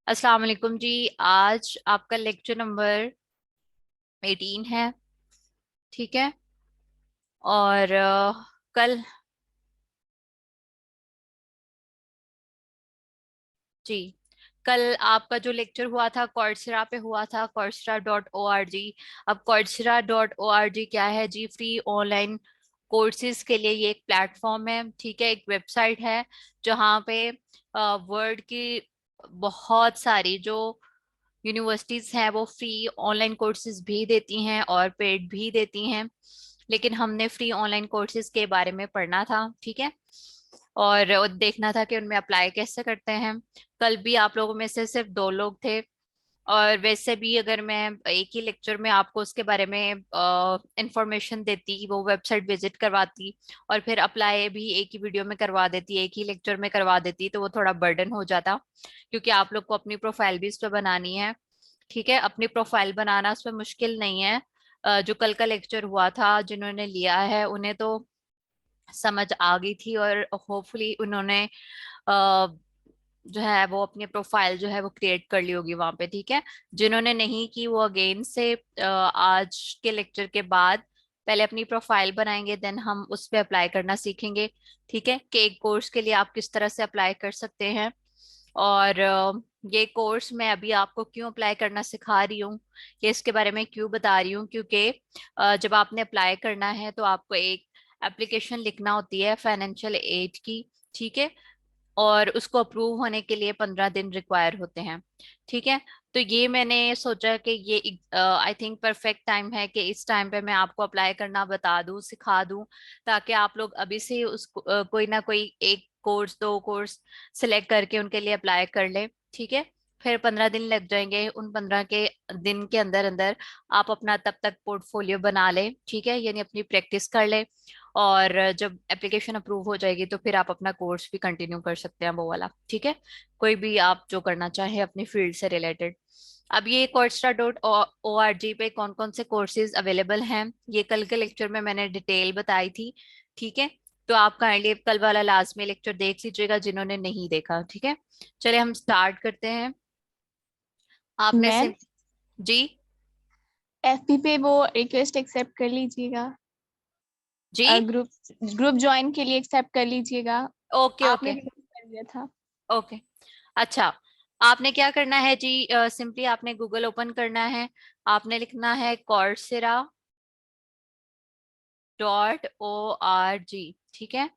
अस्सलाम वालेकुम जी। आज आपका लेक्चर नंबर 18 है। ठीक है। और कल जी, कल आपका जो लेक्चर हुआ था कॉर्सेरा पे हुआ था, coursera.org। अब coursera.org क्या है जी? फ्री ऑनलाइन कोर्सेज के लिए ये एक प्लेटफॉर्म है। ठीक है, एक वेबसाइट है जहाँ पे वर्ल्ड की बहुत सारी जो यूनिवर्सिटीज हैं वो फ्री ऑनलाइन कोर्सेज भी देती हैं और पेड भी देती हैं। लेकिन हमने फ्री ऑनलाइन कोर्सेज के बारे में पढ़ना था। ठीक है। और देखना था कि उनमें अप्लाई कैसे करते हैं। कल भी आप लोगों में से सिर्फ दो लोग थे। और वैसे भी अगर मैं एक ही लेक्चर में आपको उसके बारे में इंफॉर्मेशन देती, वो वेबसाइट विजिट करवाती और फिर अप्लाई भी एक ही वीडियो में करवा देती, एक ही लेक्चर में करवा देती, तो वो थोड़ा बर्डन हो जाता। क्योंकि आप लोग को अपनी प्रोफाइल भी इस पर बनानी है। ठीक है, अपनी प्रोफाइल बनाना उसमें मुश्किल नहीं है। जो कल का लेक्चर हुआ था, जिन्होंने लिया है उन्हें तो समझ आ गई थी और होपफुली उन्होंने जो है वो अपनी प्रोफाइल जो है वो क्रिएट कर ली होगी वहां पे। ठीक है। जिन्होंने नहीं की वो अगेन से आज के लेक्चर के बाद पहले अपनी प्रोफाइल बनाएंगे, देन हम उस पे अप्लाई करना सीखेंगे। ठीक है, कि एक कोर्स के लिए आप किस तरह से अप्लाई कर सकते हैं। और ये कोर्स मैं अभी आपको क्यों अप्लाई करना सिखा रही हूँ, ये इसके बारे में क्यों बता रही हूँ, क्योंकि जब आपने अप्लाई करना है तो आपको एक एप्लीकेशन लिखना होती है फाइनेंशियल एड की। ठीक है। और उसको अप्रूव होने के लिए 15 दिन रिक्वायर होते हैं। ठीक है। तो ये मैंने सोचा कि ये आई थिंक परफेक्ट टाइम है कि इस टाइम पे मैं आपको अप्लाई करना बता दूं, सिखा दूं, ताकि आप लोग अभी से उसको कोई ना कोई एक कोर्स, दो कोर्स सिलेक्ट करके उनके लिए अप्लाई कर लें। ठीक है। फिर 15 दिन लग जाएंगे, उन 15 के दिन के अंदर अंदर आप अपना तब तक पोर्टफोलियो बना लें। ठीक है, यानी अपनी प्रैक्टिस कर लें। और जब एप्लीकेशन अप्रूव हो जाएगी तो फिर आप अपना कोर्स भी कंटिन्यू कर सकते हैं, वो वाला। ठीक है, कोई भी आप जो करना चाहें अपनी फील्ड से रिलेटेड। अब ये coursera.org पे कौन कौन से कोर्सेज अवेलेबल हैं, ये कल के लेक्चर में मैंने डिटेल बताई थी। ठीक है। तो आप काइंडली कल वाला लाजमी लेक्चर देख लीजिएगा जिन्होंने नहीं देखा। ठीक है। चले हम स्टार्ट करते हैं। आपने मैम, से जी। एफपी पे वो रिक्वेस्ट एक्सेप्ट कर लीजिएगा। जी। ग्रुप ग्रुप ज्वाइन के लिए एक्सेप्ट कर लीजिएगा। ओके आपने ओके। रिक्वेस्ट कर दिया था। ओके। अच्छा, आपने क्या करना है जी? सिंपली आपने गूगल ओपन करना है। आपने लिखना है coursera.org। ठीक है,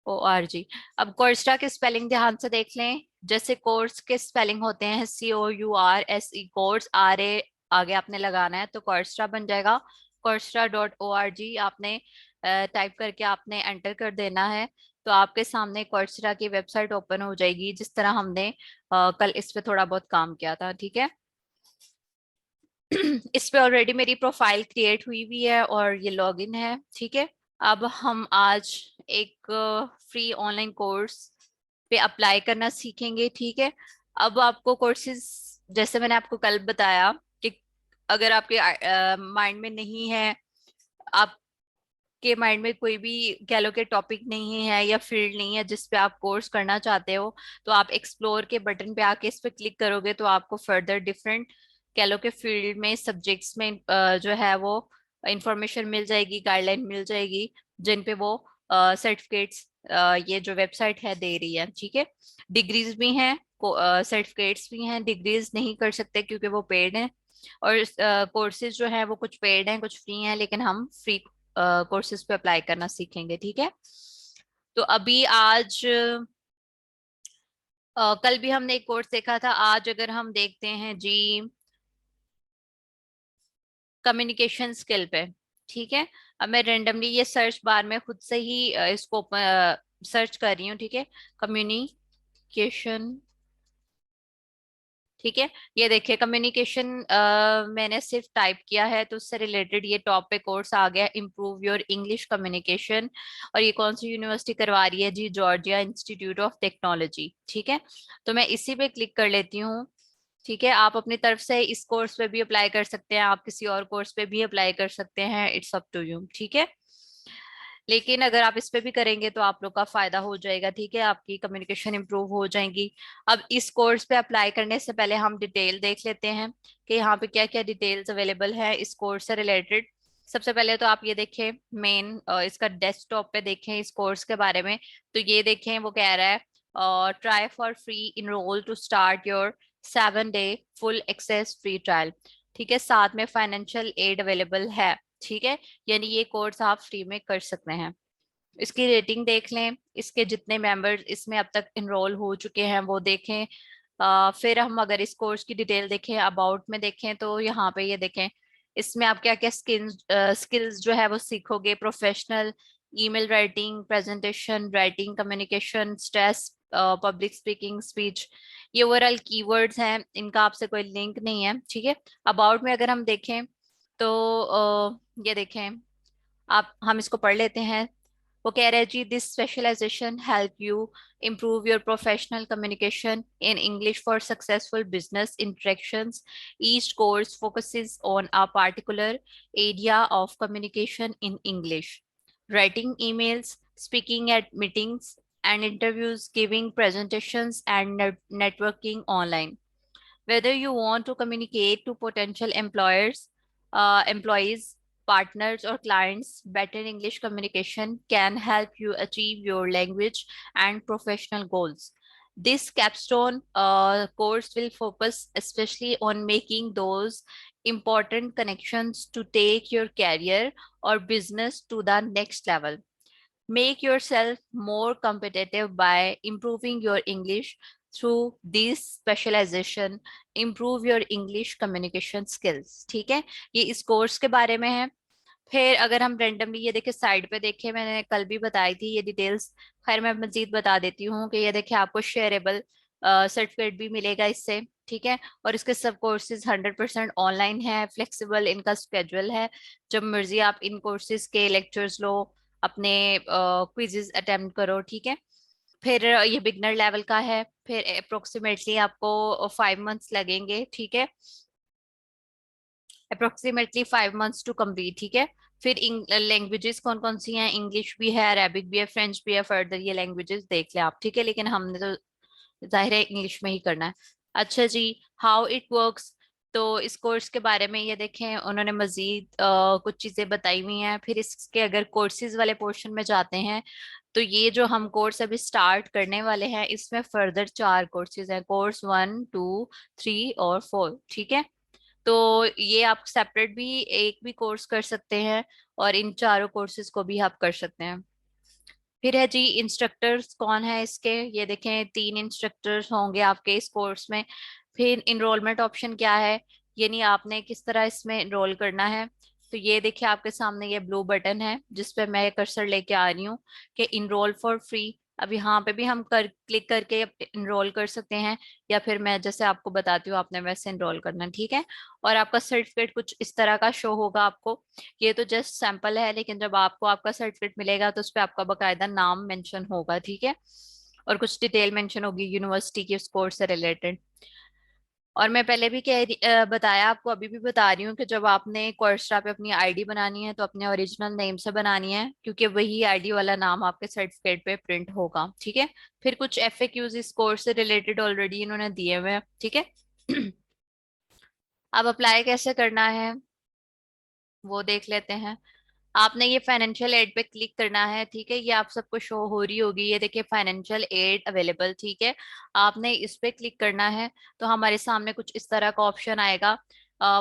ORG। अब कोर्सरा की स्पेलिंग ध्यान से देख लें। जैसे कोर्स के स्पेलिंग होते हैं COURSE, कोर्स RA आगे आपने लगाना है तो कोर्सरा बन जाएगा। coursera.org आपने टाइप करके आपने एंटर कर देना है। तो आपके सामने कोर्सरा की वेबसाइट ओपन हो जाएगी, जिस तरह हमने कल इस पे थोड़ा बहुत काम किया था। ठीक है। इस पे ऑलरेडी मेरी प्रोफाइल क्रिएट हुई हुई है और ये लॉगिन है। ठीक है। अब हम आज एक फ्री ऑनलाइन कोर्स पे अप्लाई करना सीखेंगे। ठीक है। अब आपको कोर्सेज, जैसे मैंने आपको कल बताया कि अगर आपके माइंड में नहीं है, आपके माइंड में कोई भी कह लो कि टॉपिक नहीं है या फील्ड नहीं है जिस पे आप कोर्स करना चाहते हो, तो आप एक्सप्लोर के बटन पे आके इस पे क्लिक करोगे तो आपको फर्दर डिफरेंट कह लो कि फील्ड में, सब्जेक्ट्स में जो है वो इंफॉर्मेशन मिल जाएगी, गाइडलाइन मिल जाएगी, जिन पे वो सर्टिफिकेट्स ये जो वेबसाइट है दे रही है। ठीक है। डिग्रीज भी हैं, सर्टिफिकेट्स भी हैं। डिग्रीज नहीं कर सकते क्योंकि वो पेड हैं। और कोर्सेज जो है वो कुछ पेड हैं कुछ फ्री हैं, लेकिन हम फ्री कोर्सेज पे अप्लाई करना सीखेंगे। ठीक है। तो अभी आज कल भी हमने एक कोर्स देखा था, आज अगर हम देखते हैं जी कम्युनिकेशन स्किल पे। ठीक है। अब मैं रेंडमली ये सर्च बार में खुद से ही इसको सर्च कर रही हूँ। ठीक है, कम्युनिकेशन। ठीक है, ये देखिए कम्युनिकेशन मैंने सिर्फ टाइप किया है तो उससे रिलेटेड ये टॉप पे कोर्स आ गया, इम्प्रूव योर इंग्लिश कम्युनिकेशन। और ये कौन सी यूनिवर्सिटी करवा रही है जी? Georgia Institute of Technology. ठीक है, तो मैं इसी पे क्लिक कर लेती हूँ। ठीक है, आप अपनी तरफ से इस कोर्स पे भी अप्लाई कर सकते हैं, आप किसी और कोर्स पे भी अप्लाई कर सकते हैं, इट्स अप टू यू। ठीक है। लेकिन अगर आप इस पे भी करेंगे तो आप लोग का फायदा हो जाएगा, ठीक है, आपकी कम्युनिकेशन इंप्रूव हो जाएंगी। अब इस कोर्स पे अप्लाई करने से पहले हम डिटेल देख लेते हैं कि यहाँ पे क्या क्या डिटेल्स अवेलेबल है इस कोर्स से रिलेटेड। सबसे पहले तो आप ये देखें, मेन इसका डेस्कटॉप पे देखें इस कोर्स के बारे में। तो ये देखें, वो कह रहा है try for free enrol to start your 7 day full access free trial. ठीक है, साथ में फाइनेंशियल एड अवेलेबल है। ठीक है, यानी ये कोर्स आप फ्री में कर सकते हैं। इसकी रेटिंग देख लें, इसके जितने मेंबर्स इसमें अब तक इनरोल हो चुके हैं वो देखें। फिर हम अगर इस कोर्स की डिटेल देखें, अबाउट में देखें, तो यहाँ पे ये देखें इसमें आप क्या क्या स्किल्स जो है वो सीखोगे। Professional email writing, presentation writing, communication, stress, public speaking, speech, ये ओवरऑल कीवर्ड्स हैं, इनका आपसे कोई लिंक नहीं है। ठीक है, अबाउट में अगर हम देखें तो ये देखें, आप हम इसको पढ़ लेते हैं। वो कह रहे हैं जी, this specialization help you improve your professional communication in English for successful business interactions. Each course focuses on a particular area of communication in English: writing emails, speaking at meetings and interviews, giving presentations, and networking online. Whether you want to communicate to potential employees, partners, or clients, better English communication can help you achieve your language and professional goals. This capstone course will focus especially on making those important connections to take your career or business to the next level. Make yourself more competitive by improving your English through this specialization. Improve your English communication skills. ठीक है, ये इस course के बारे में है। फिर अगर हम रेंडमली ये देखे साइड पे देखे, मैंने कल भी बताई थी ये डिटेल्स, खैर मैं मजीद बता देती हूँ कि ये देखे आपको शेयरेबल सर्टिफिकेट भी मिलेगा इससे। ठीक है, और इसके सब कोर्सेज 100% ऑनलाइन है, फ्लेक्सिबल इनका स्केड्यूल है, जब मर्जी आप इन कोर्सेज के लेक्चर्स लो, अपने क्विजेज अटेम्प्ट करो। ठीक है, फिर ये बिगनर लेवल का है, फिर अप्रोक्सीमेटली आपको 5 मंथ्स लगेंगे। ठीक है, अप्रोक्सीमेटली 5 मंथ्स टू कम्प्लीट। ठीक है, फिर लैंग्वेजेस कौन कौन सी हैं, इंग्लिश भी है, अरेबिक भी है, फ्रेंच भी है, फर्दर ये लैंग्वेजेस देख लें आप। ठीक है, लेकिन हमने तो जाहिर है इंग्लिश में ही करना है। अच्छा जी, हाउ इट वर्क्स। तो इस कोर्स के बारे में ये देखें, उन्होंने मजीद कुछ चीजें बताई हुई हैं। फिर इसके अगर कोर्सेज वाले पोर्शन में जाते हैं, तो ये जो हम कोर्स अभी स्टार्ट करने वाले हैं, इसमें फर्दर 4 कोर्सेज हैं, कोर्स 1, 2, 3 और 4। ठीक है, तो ये आप सेपरेट भी एक भी कोर्स कर सकते हैं, और इन चारों कोर्सेज को भी आप कर सकते हैं। फिर है जी, इंस्ट्रक्टर्स कौन है इसके, ये देखें 3 इंस्ट्रक्टर्स होंगे आपके इस कोर्स में। फिर इनरोलमेंट ऑप्शन क्या है, यानी आपने किस तरह इसमें इनरोल करना है। तो ये देखिए आपके सामने ये ब्लू बटन है जिस पे मैं कर्सर लेके आ रही हूँ कि इनरोल फॉर फ्री। अब यहाँ पे भी हम क्लिक करके इनरोल कर सकते हैं, या फिर मैं जैसे आपको बताती हूँ आपने वैसे इनरोल करना है। ठीक है, और आपका सर्टिफिकेट कुछ इस तरह का शो होगा आपको। ये तो जस्ट सैंपल है, लेकिन जब आपको आपका सर्टिफिकेट मिलेगा तो उस पर आपका बकायदा नाम मेंशन होगा। ठीक है, और कुछ डिटेल मेंशन होगी यूनिवर्सिटी की उस कोर्स से रिलेटेड। और मैं पहले भी बताया आपको, अभी भी बता रही हूँ कि जब आपने कोर्सरा पे अपनी आईडी बनानी है तो अपने ओरिजिनल नेम से बनानी है, क्योंकि वही आईडी वाला नाम आपके सर्टिफिकेट पे प्रिंट होगा। ठीक है, फिर कुछ एफएक्यूज इस कोर्स से रिलेटेड ऑलरेडी इन्होंने दिए हुए हैं। ठीक है, अब अप्लाई कैसे करना है वो देख लेते हैं। आपने ये फाइनेंशियल एड पे क्लिक करना है। ठीक है, ये आप सबको शो हो रही होगी, ये देखिए फाइनेंशियल एड अवेलेबल। ठीक है, आपने इस पे क्लिक करना है, तो हमारे सामने कुछ इस तरह का ऑप्शन आएगा।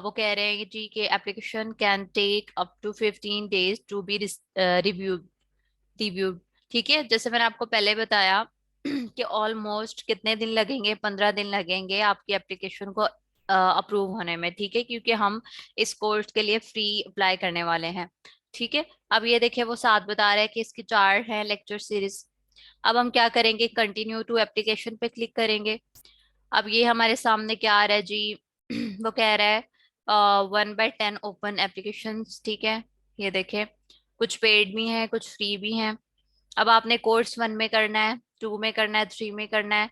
वो कह रहे हैं जी कि application can take up to 15 days to be reviewed. ठीक है, जैसे मैंने आपको पहले बताया कि ऑलमोस्ट कितने दिन लगेंगे, 15 दिन लगेंगे आपकी एप्लीकेशन को अप्रूव होने में। ठीक है, क्योंकि हम इस कोर्स के लिए फ्री अप्लाई करने वाले हैं। ठीक है, अब ये देखिए वो साथ बता रहा है कि इसकी 4 है लेक्चर सीरीज। अब हम क्या करेंगे, कंटिन्यू टू एप्लीकेशन पे क्लिक करेंगे। अब ये हमारे सामने क्या आ रहा है जी, वो कह रहा है 1/10 ओपन एप्लीकेशन। ठीक है, ये देखे कुछ पेड भी हैं कुछ फ्री भी हैं। अब आपने कोर्स 1 में करना है, 2 में करना है, 3 में करना है।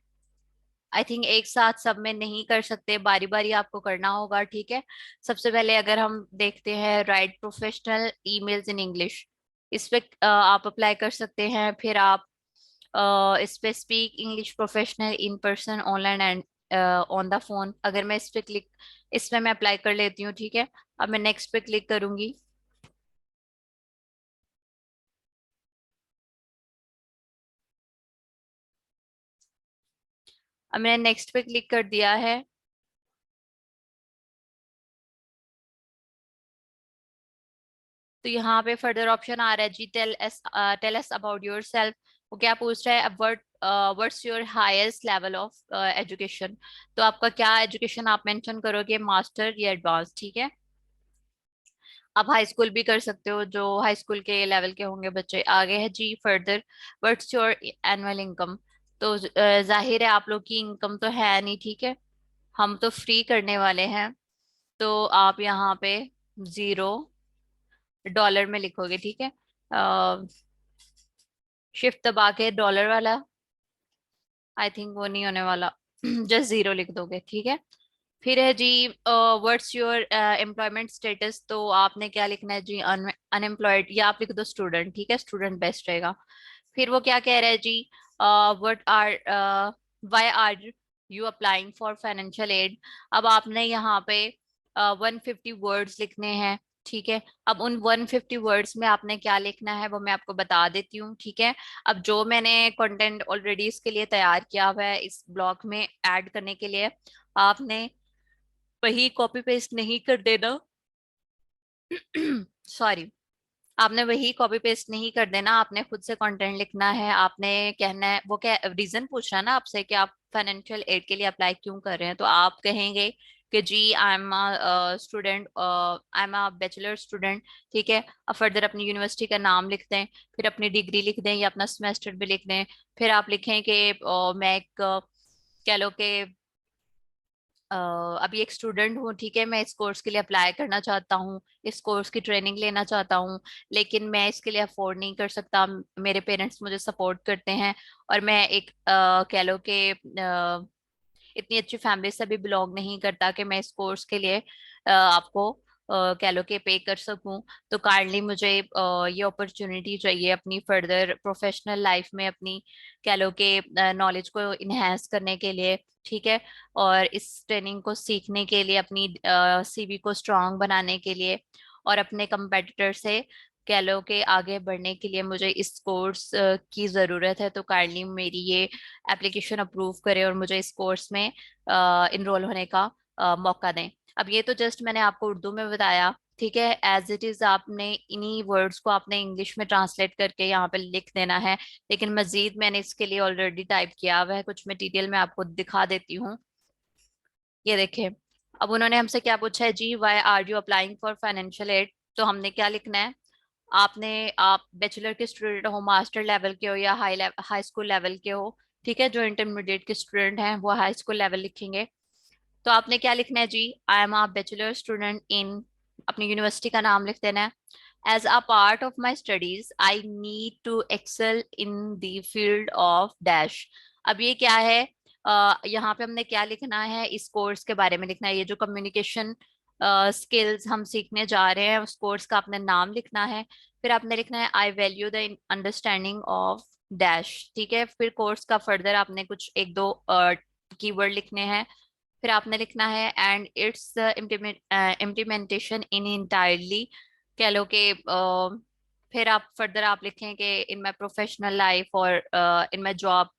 आई थिंक एक साथ सब में नहीं कर सकते, बारी बारी आपको करना होगा। ठीक है, सबसे पहले अगर हम देखते हैं right professional emails in English, इस पे आप अप्लाई कर सकते हैं। फिर आप इस पे speak English professional in person online and on the phone, अगर मैं इस पे मैं अप्लाई कर लेती हूँ, ठीक है। अब मैं नेक्स्ट पे क्लिक करूंगी। अब मैंने नेक्स्ट पे क्लिक कर दिया है। तो यहाँ पे फर्दर ऑप्शन आ रहा है जी, tell us about yourself. वो क्या पूछ रहा है, अब what's your highest level of education. तो आपका क्या एजुकेशन आप मेंशन करोगे, मास्टर या एडवांस, ठीक है। आप हाई स्कूल भी कर सकते हो, जो हाई स्कूल के लेवल के होंगे बच्चे। आगे है जी further, what's your annual income. तो जाहिर है आप लोग की इनकम तो है नहीं, ठीक है, हम तो फ्री करने वाले हैं। तो आप यहाँ पे जीरो डॉलर में लिखोगे, ठीक है। शिफ्ट दबा के डॉलर वाला, आई थिंक वो नहीं होने वाला। जस्ट जीरो लिख दोगे, ठीक है। फिर है जी व्हाट्स योर एम्प्लॉयमेंट स्टेटस। तो आपने क्या लिखना है जी, अनएम्प्लॉयड, या आप लिख दो स्टूडेंट, ठीक है, स्टूडेंट बेस्ट रहेगा। फिर वो क्या कह रहा है जी, what are why are you applying for financial aid. अब आपने यहाँ पे 150 वर्ड्स लिखने हैं, ठीक है। अब उन 150 वर्ड्स में आपने क्या लिखना है वो मैं आपको बता देती हूँ, ठीक है। अब जो मैंने कंटेंट ऑलरेडी इसके लिए तैयार किया हुआ है इस ब्लॉग में ऐड करने के लिए, आपने वही कॉपी पेस्ट नहीं कर देना। सॉरी, आपने वही कॉपी पेस्ट नहीं कर देना, आपने खुद से कंटेंट लिखना है। आपने कहना है, वो क्या रीजन पूछ रहा है ना आपसे कि आप फाइनेंशियल एड के लिए अप्लाई क्यों कर रहे हैं, तो आप कहेंगे कि जी I am student, I am a bachelor student, ठीक है। अब फर्दर अपनी यूनिवर्सिटी का नाम लिख दें, फिर अपनी डिग्री लिख दें या अपना सेमेस्टर भी लिख दें। फिर आप लिखें कि मैं एक कह लो कि अभी एक स्टूडेंट हूँ, ठीक है, मैं इस कोर्स के लिए अप्लाई करना चाहता हूँ, इस कोर्स की ट्रेनिंग लेना चाहता हूँ, लेकिन मैं इसके लिए अफोर्ड नहीं कर सकता, मेरे पेरेंट्स मुझे सपोर्ट करते हैं, और मैं एक कह लो कि इतनी अच्छी फैमिली से भी बिलोंग नहीं करता कि मैं इस कोर्स के लिए आपको कह लो कि पे कर सकूं। तो काइंडली मुझे ये अपॉर्चुनिटी चाहिए अपनी फर्दर प्रोफेशनल लाइफ में, अपनी कह लो कि नॉलेज को इन्हेंस करने के लिए, ठीक है, और इस ट्रेनिंग को सीखने के लिए, अपनी सीवी को स्ट्रांग बनाने के लिए, और अपने कंपेटिटर से कह लो कि आगे बढ़ने के लिए मुझे इस कोर्स की ज़रूरत है। तो काइंडली मेरी ये एप्लीकेशन अप्रूव करें और मुझे इस कोर्स में इनरोल होने का मौका दें। अब ये तो जस्ट मैंने आपको उर्दू में बताया, ठीक है। एज इट इज आपने इन्हीं वर्ड्स को आपने इंग्लिश में ट्रांसलेट करके यहाँ पे लिख देना है। लेकिन मजीद मैंने इसके लिए ऑलरेडी टाइप किया हुआ है, कुछ मटेरियल मैं आपको दिखा देती हूँ। ये देखें, अब उन्होंने हमसे क्या पूछा है जी, why are you applying for financial aid. तो हमने क्या लिखना है, आपने, आप बैचलर के स्टूडेंट हो, मास्टर लेवल के हो, या हाई स्कूल लेवल के हो, ठीक है। जो इंटरमीडिएट के स्टूडेंट हैं वो हाई स्कूल लेवल लिखेंगे। तो आपने क्या लिखना है जी, I am a bachelor student in, अपनी यूनिवर्सिटी का नाम लिख देना है। As a part of my studies I need to excel in the field of dash. अब ये क्या है, यहाँ पे हमने क्या लिखना है, इस कोर्स के बारे में लिखना है। ये जो कम्युनिकेशन स्किल्स हम सीखने जा रहे हैं उस कोर्स का आपने नाम लिखना है। फिर आपने लिखना है I value the understanding of dash, ठीक है। फिर कोर्स का फर्दर आपने कुछ एक दो कीवर्ड लिखने हैं। फिर आपने लिखना है and it's implementation in entirely, कह लो कि फिर आप फर्दर आप लिखें कि इन माय प्रोफेशनल लाइफ और इन माय जॉब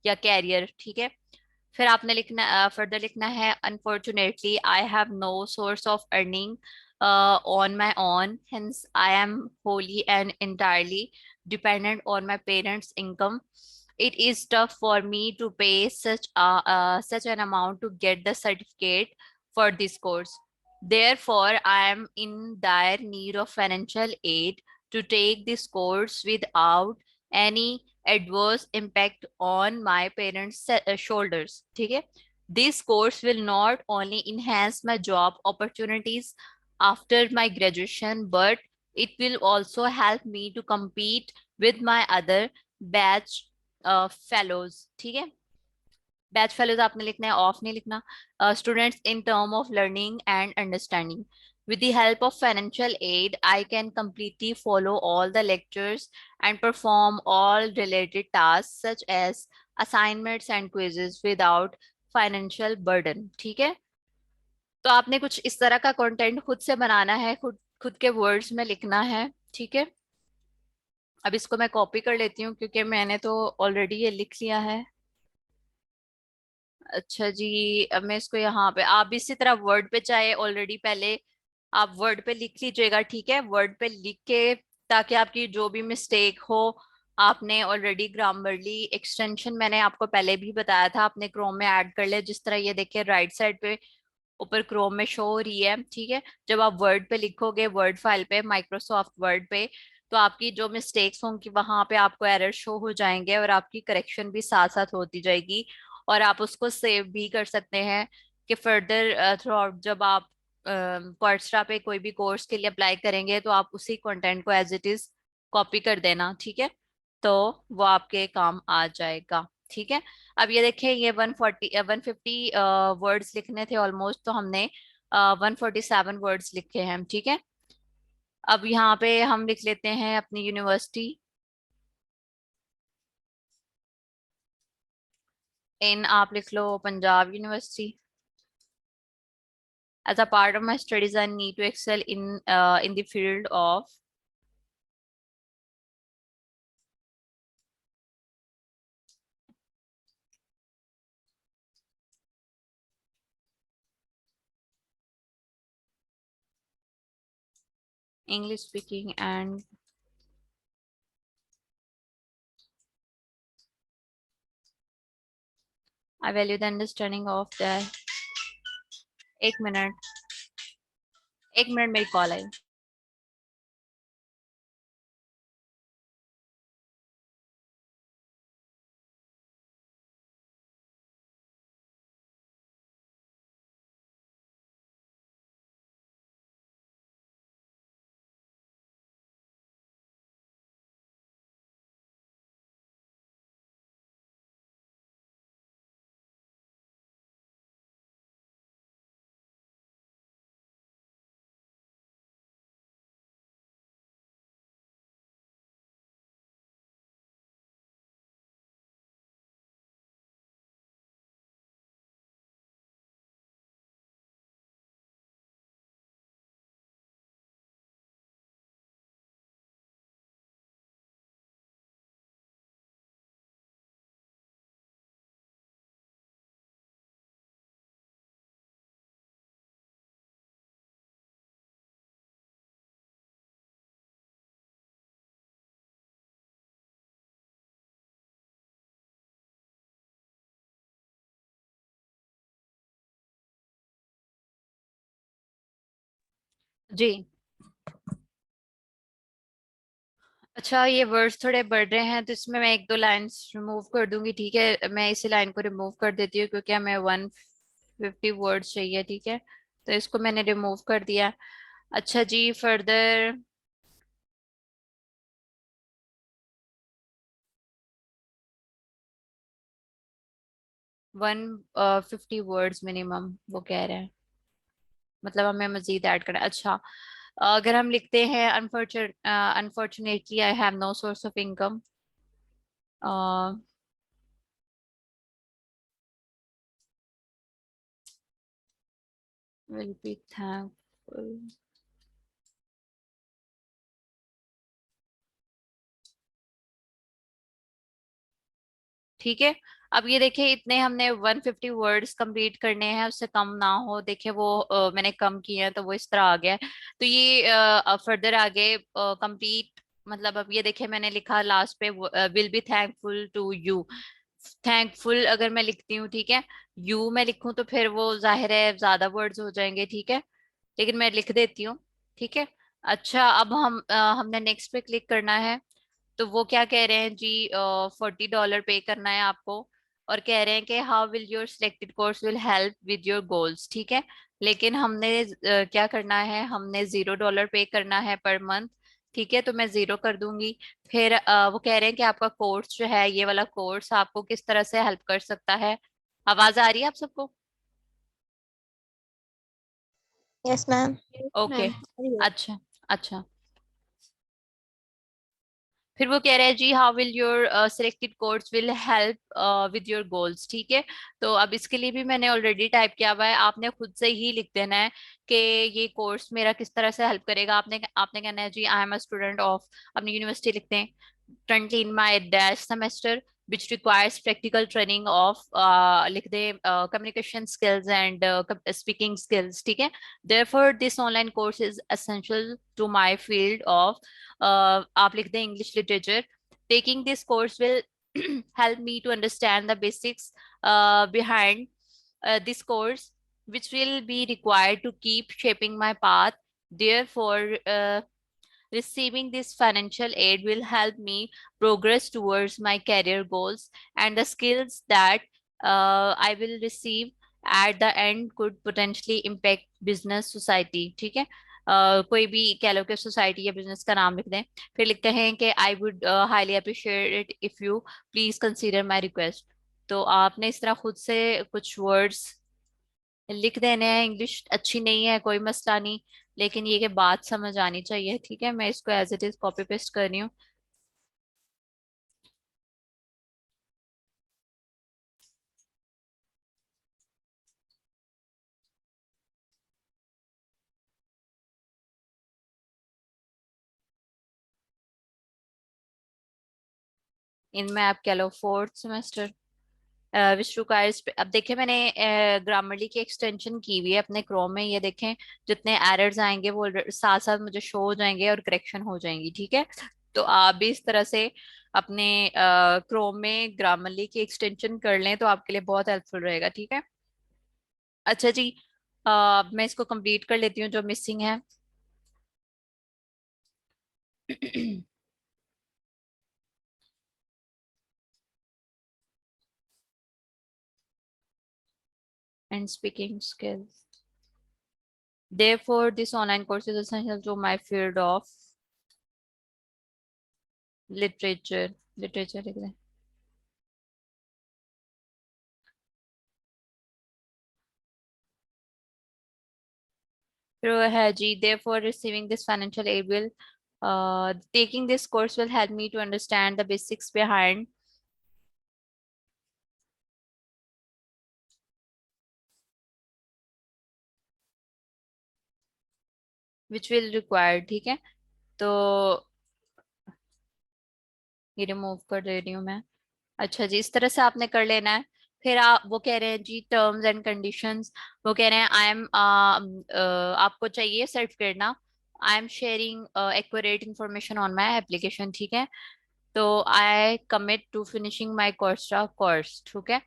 या कैरियर, ठीक है। फिर आपने लिखना फर्दर लिखना है unfortunately I have no source of earning on my own, hence I am wholly and entirely dependent on my parents' income. It is tough for me to pay such an amount to get the certificate for this course. Therefore, I am in dire need of financial aid to take this course without any adverse impact on my parents' shoulders. ठीक है, this course will not only enhance my job opportunities after my graduation, but it will also help me to compete with my other batch fellows, ठीक है। Batch fellows आपने लिखना है, of नहीं लिखना। Students in term of learning and understanding With the help of financial aid, I can completely follow all the lectures and perform all related tasks such as assignments and quizzes without financial burden. ठीक है, तो आपने कुछ इस तरह का content खुद से बनाना है, खुद खुद के वर्ड्स में लिखना है। ठीक है, अब इसको मैं कॉपी कर लेती हूँ क्योंकि मैंने तो ऑलरेडी ये लिख लिया है। अच्छा जी, अब मैं इसको यहाँ पे, आप भी इसी तरह वर्ड पे चाहे ऑलरेडी पहले आप वर्ड पे लिख लीजिएगा। ठीक है, वर्ड पे लिख के, ताकि आपकी जो भी मिस्टेक हो, आपने ऑलरेडी ग्रामरली एक्सटेंशन मैंने आपको पहले भी बताया था, आपने क्रोम में ऐड कर ले। जिस तरह ये देखिए राइट साइड पे ऊपर क्रोम में शो हो रही है। ठीक है, जब आप वर्ड पे लिखोगे, वर्ड फाइल पे, माइक्रोसॉफ्ट वर्ड पे, तो आपकी जो मिस्टेक्स होंगी वहां पे आपको एरर शो हो जाएंगे और आपकी करेक्शन भी साथ साथ होती जाएगी। और आप उसको सेव भी कर सकते हैं कि फर्दर थ्रू आउट जब आप क्वार्ट्सरा पे कोई भी कोर्स के लिए अप्लाई करेंगे तो आप उसी कंटेंट को एज इट इज कॉपी कर देना। ठीक है, तो वो आपके काम आ जाएगा। ठीक है, अब ये देखें, ये 150 वर्ड्स लिखने थे ऑलमोस्ट, तो हमने 147 वर्ड्स लिखे हैं। ठीक है, अब यहाँ पे हम लिख लेते हैं अपनी यूनिवर्सिटी। इन आप लिख लो Punjab university. As a part of my studies, I need to excel in the field of English speaking, and I value the understanding of the। एक मिनट, एक मिनट, मेरी कॉल आई। जी, अच्छा, ये वर्ड्स थोड़े बढ़ रहे हैं तो इसमें मैं एक दो लाइंस रिमूव कर दूंगी। ठीक है, मैं इसी लाइन को रिमूव कर देती हूँ क्योंकि हमें 150 वर्ड्स चाहिए। ठीक है, तो इसको मैंने रिमूव कर दिया। अच्छा जी, फर्दर 150 वर्ड्स मिनिमम वो कह रहे हैं, मतलब हमें मजीद ऐड करना है। अच्छा, अगर हम लिखते हैं unfortunately I have no source of income, will be thankful. ठीक है, अब ये देखिए, इतने हमने 150 वर्ड्स कंप्लीट करने हैं, उससे कम ना हो। देखिए वो मैंने कम किए हैं तो वो इस तरह आ गया है। तो ये फर्दर आगे कंप्लीट, मतलब अब ये देखिए मैंने लिखा लास्ट पे, will be thankful to you. Thankful अगर मैं लिखती हूँ, ठीक है, यू मैं लिखूं तो फिर वो जाहिर है ज्यादा वर्ड्स हो जाएंगे। ठीक है, लेकिन मैं लिख देती हूँ। ठीक है, अच्छा, अब हमने नेक्स्ट पे क्लिक करना है। तो वो क्या कह रहे हैं जी, $40 पे करना है आपको, और कह रहे हैं कि how will your selected course will help with your goals. ठीक है, लेकिन हमने क्या करना है, हमने $0 पे करना है पर मंथ। ठीक है, तो मैं 0 कर दूंगी। फिर वो कह रहे हैं कि आपका कोर्स जो है, ये वाला कोर्स आपको किस तरह से हेल्प कर सकता है। आवाज आ रही है आप सबको? Yes ma'am. ओके। मैम। अच्छा अच्छा। फिर वो कह रहे हैं जी how will your selected course will help with your goals. ठीक है, तो अब इसके लिए भी मैंने ऑलरेडी टाइप किया हुआ है, आपने खुद से ही लिख देना है कि ये कोर्स मेरा किस तरह से हेल्प करेगा। आपने आपने कहना है जी I am a student of, अपनी यूनिवर्सिटी लिखते हैं, currently in my dash semester which requires practical training of लिख दे communication skills and speaking skills। ठीक है, therefore this online course is essential to my field of आप लिख दें English literature। taking this course will help me to understand the basics behind this course which will be required to keep shaping my path। Therefore receiving this financial aid will help me progress towards my career goals, and the skills that I will receive at the end could potentially impact business society। ठीक है, कोई भी कह लो कि society या business का नाम लिख दें। फिर लिखते हैं कि I would highly appreciate it if you please consider my request. तो आपने इस तरह खुद से कुछ वर्ड्स लिख देने हैं। इंग्लिश अच्छी नहीं है कोई मसला नहीं, लेकिन ये कि बात समझ आनी चाहिए। ठीक है, मैं इसको as it is copy paste कर रही हूँ। इनमें आप कह लो फोर्थ सेमेस्टर विच रिक्वायर्स। अब देखें मैंने ग्रामरली की एक्सटेंशन की हुई है अपने क्रोम में, ये देखें जितने एरर्स आएंगे वो साथ साथ मुझे शो हो जाएंगे और करेक्शन हो जाएंगी। ठीक है, तो आप भी इस तरह से अपने क्रोम में ग्रामरली की एक्सटेंशन कर लें तो आपके लिए बहुत हेल्पफुल रहेगा। ठीक है, अच्छा जी, मैं इसको कंप्लीट कर लेती हूँ जो मिसिंग है। and speaking skills, therefore this online course is essential to my field of literature। Literature लिख दें। फिर वो है जी therefore receiving this financial aid will taking this course will help me to understand the basics behind which will require। ठीक है, तो ये remove कर दे रही हूँ मैं। अच्छा जी, इस तरह से आपने कर लेना है। फिर आप वो कह रहे हैं जी टर्म्स एंड कंडीशंस, वो कह रहे हैं आई एम आपको चाहिए सर्च करना I am sharing accurate information on my application. ठीक है, तो I commit to finishing my Coursera course. ठीक है,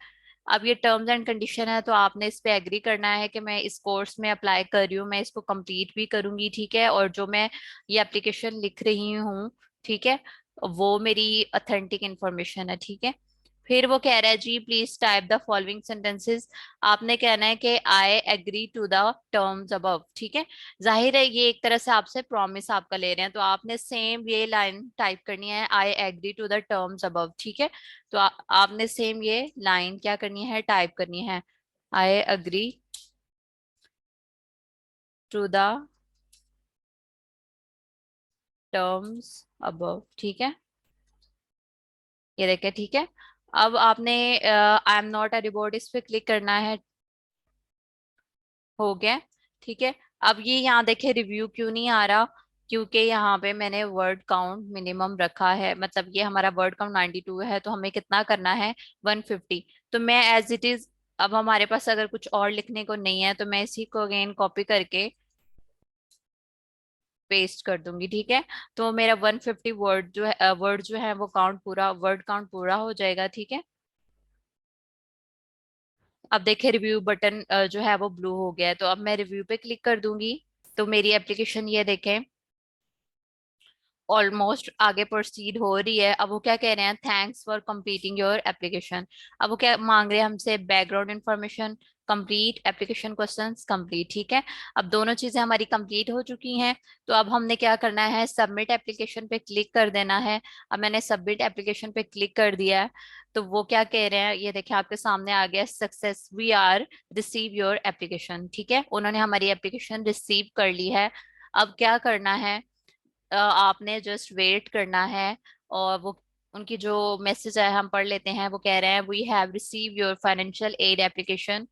अब ये टर्म्स एंड कंडीशन है तो आपने इस पे एग्री करना है कि मैं इस कोर्स में अप्लाई कर रही हूँ, मैं इसको कंप्लीट भी करूंगी। ठीक है, और जो मैं ये एप्लीकेशन लिख रही हूँ, ठीक है, वो मेरी ऑथेंटिक इंफॉर्मेशन है। ठीक है, फिर वो कह रहा है जी please type the following sentences. आपने कहना है कि I agree to the terms above. ठीक है, जाहिर है ये एक तरह से आपसे प्रॉमिस आपका ले रहे हैं, तो आपने सेम ये लाइन टाइप करनी है I agree to the terms above. ठीक है, तो आपने सेम ये लाइन क्या करनी है, टाइप करनी है I agree to the terms above. ठीक है, ये देखे। ठीक है, अब आपने I am not a robot इस पे क्लिक करना है। हो गया, ठीक है। अब ये यहाँ देखे रिव्यू क्यों नहीं आ रहा, क्योंकि यहाँ पे मैंने वर्ड काउंट मिनिमम रखा है, मतलब ये हमारा वर्ड काउंट 92 है तो हमें कितना करना है 150। तो मैं एज इट इज, अब हमारे पास अगर कुछ और लिखने को नहीं है तो मैं इसी को अगेन कॉपी करके पेस्ट कर दूंगी। ठीक है, तो मेरा 150 वर्ड जो है वो काउंट पूरा, वर्ड काउंट पूरा हो जाएगा। ठीक है, अब देखे रिव्यू बटन जो है वो ब्लू हो गया है, तो अब मैं रिव्यू पे क्लिक कर दूंगी तो मेरी एप्लीकेशन ये देखें ऑलमोस्ट आगे प्रोसीड हो रही है। अब वो क्या कह रहे हैं, thanks for completing your application. अब वो क्या मांग रहे हैं हमसे, background information, complete application questions complete, ठीक है। अब दोनों चीजें हमारी कंप्लीट हो चुकी हैं। तो अब हमने क्या करना है, सबमिट एप्लीकेशन पे क्लिक कर देना है। अब मैंने सबमिट एप्लीकेशन पे क्लिक कर दिया है। तो वो क्या कह रहे हैं, ये देखिए आपके सामने आ गया, success we are receive your application, ठीक है, उन्होंने हमारी एप्लीकेशन रिसीव कर ली है। अब क्या करना है, आपने जस्ट वेट करना है। और वो उनकी जो मैसेज है हम पढ़ लेते हैं। वो कह रहे हैं, we have receive your financial aid application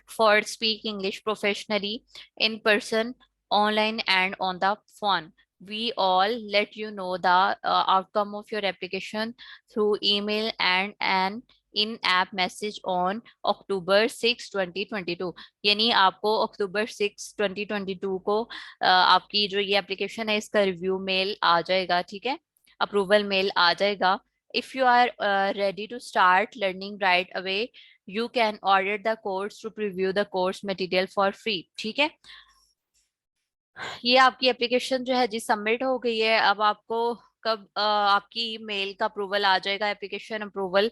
for speak English professionally in person online and on the phone. We all let you know the outcome of your application through email and an in-app message on October 6, 2022। यानी आपको October 6, 2022 को आपकी जो ये application है इसका review mail आ जाएगा, ठीक है, अप्रूवल मेल आ जाएगा। If you are ready to start learning right away, you can order the course to preview the course material for free, ठीक है। ये आपकी एप्लीकेशन जो है जी सबमिट हो गई है। अब आपको कब आपकी मेल का अप्रूवल आ जाएगा, एप्लीकेशन अप्रूवल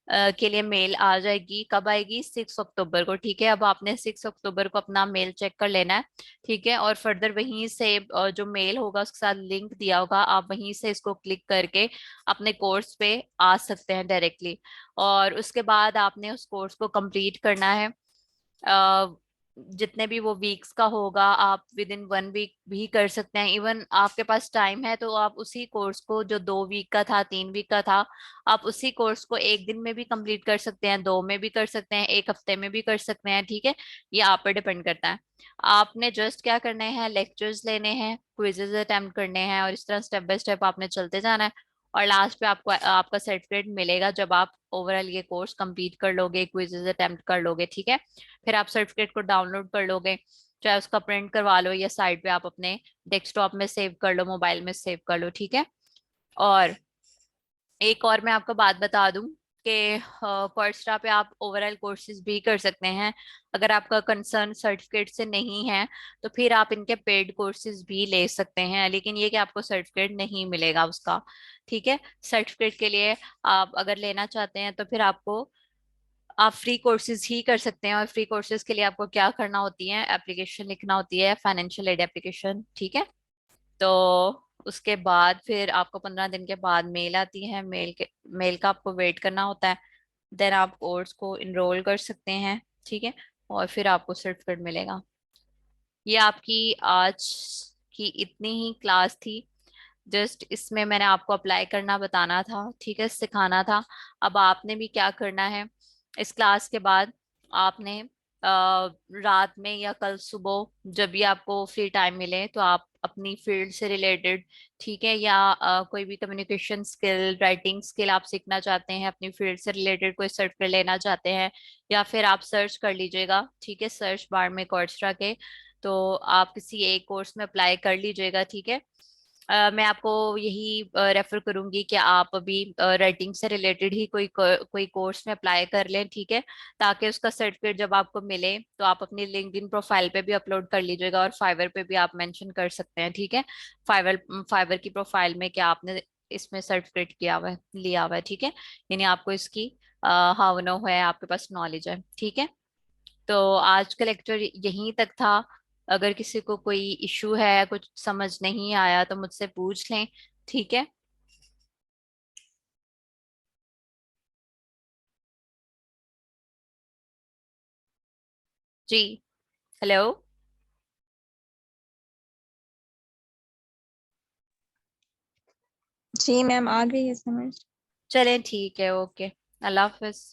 के लिए मेल आ जाएगी, कब आएगी, 6 अक्टूबर को, ठीक है। अब आपने 6 अक्टूबर को अपना मेल चेक कर लेना है, ठीक है। और फर्दर वहीं से जो मेल होगा उसके साथ लिंक दिया होगा, आप वहीं से इसको क्लिक करके अपने कोर्स पे आ सकते हैं डायरेक्टली। और उसके बाद आपने उस कोर्स को कंप्लीट करना है। जितने भी वो वीक्स का होगा आप विद इन 1 वीक भी कर सकते हैं। इवन आपके पास टाइम है तो आप उसी कोर्स को, जो 2 वीक का था, 3 वीक का था, आप उसी कोर्स को 1 दिन में भी कंप्लीट कर सकते हैं, 2 में भी कर सकते हैं, 1 हफ्ते में भी कर सकते हैं, ठीक है। ये आप पर डिपेंड करता है। आपने जस्ट क्या करने हैं, लेक्चर्स लेने हैं, क्विजेज अटेम्प्ट करने हैं, और इस तरह स्टेप बाय स्टेप आपने चलते जाना है। और लास्ट पे आपको आपका सर्टिफिकेट मिलेगा जब आप ओवरऑल ये कोर्स कंप्लीट कर लोगे, क्विजेज अटेम्प्ट कर लोगे, ठीक है। फिर आप सर्टिफिकेट को डाउनलोड कर लोगे, चाहे उसका प्रिंट करवा लो या साइड पे आप अपने डेस्कटॉप में सेव कर लो, मोबाइल में सेव कर लो, ठीक है। और एक और मैं आपको बात बता दूं कि coursera पे आप ओवरऑल कोर्सेज भी कर सकते हैं। अगर आपका कंसर्न सर्टिफिकेट से नहीं है तो फिर आप इनके पेड कोर्सेज भी ले सकते हैं, लेकिन ये कि आपको सर्टिफिकेट नहीं मिलेगा उसका, ठीक है। सर्टिफिकेट के लिए आप अगर लेना चाहते हैं तो फिर आपको आप फ्री कोर्सेज ही कर सकते हैं। और फ्री कोर्सेज के लिए आपको क्या करना होती है, एप्लीकेशन लिखना होती है, फाइनेंशियल एड एप्लीकेशन, ठीक है। तो उसके बाद फिर आपको 15 दिन के बाद मेल आती है, मेल का आपको वेट करना होता है। देन आप कोर्स को इनरोल कर सकते हैं, ठीक है। और फिर आपको सर्टिफिकेट मिलेगा। ये आपकी आज की इतनी ही क्लास थी। जस्ट इसमें मैंने आपको अप्लाई करना बताना था, ठीक है, सिखाना था। अब आपने भी क्या करना है, इस क्लास के बाद आपने रात में या कल सुबह जब भी आपको फ्री टाइम मिले तो आप अपनी फील्ड से रिलेटेड, ठीक है, या कोई भी कम्युनिकेशन स्किल, राइटिंग स्किल आप सीखना चाहते हैं, अपनी फील्ड से रिलेटेड कोई सर्टिफिकेट लेना चाहते हैं, या फिर आप सर्च कर लीजिएगा, ठीक है, सर्च बार में कोर्सेरा के। तो आप किसी एक कोर्स में अप्लाई कर लीजिएगा, ठीक है। मैं आपको यही रेफर करूंगी कि आप अभी राइटिंग से रिलेटेड ही कोई कोर्स में अप्लाई कर लें, ठीक है, ताकि उसका सर्टिफिकेट जब आपको मिले तो आप अपनी लिंक्डइन प्रोफाइल पे भी अपलोड कर लीजिएगा, और फाइवर पे भी आप मेंशन कर सकते हैं, ठीक है। फाइवर फाइवर की प्रोफाइल में क्या आपने इसमें सर्टिफिकेट किया हुआ है, लिया हुआ है, ठीक है, यानी आपको इसकी हाव नो है, आपके पास नॉलेज है, ठीक है। तो आज का लेक्चर यहीं तक था। अगर किसी को कोई इशू है, कुछ समझ नहीं आया तो मुझसे पूछ लें, ठीक है। जी, हेलो। जी मैम, आ गई है समझ। चलें ठीक है, ओके, अल्लाह हाफिज।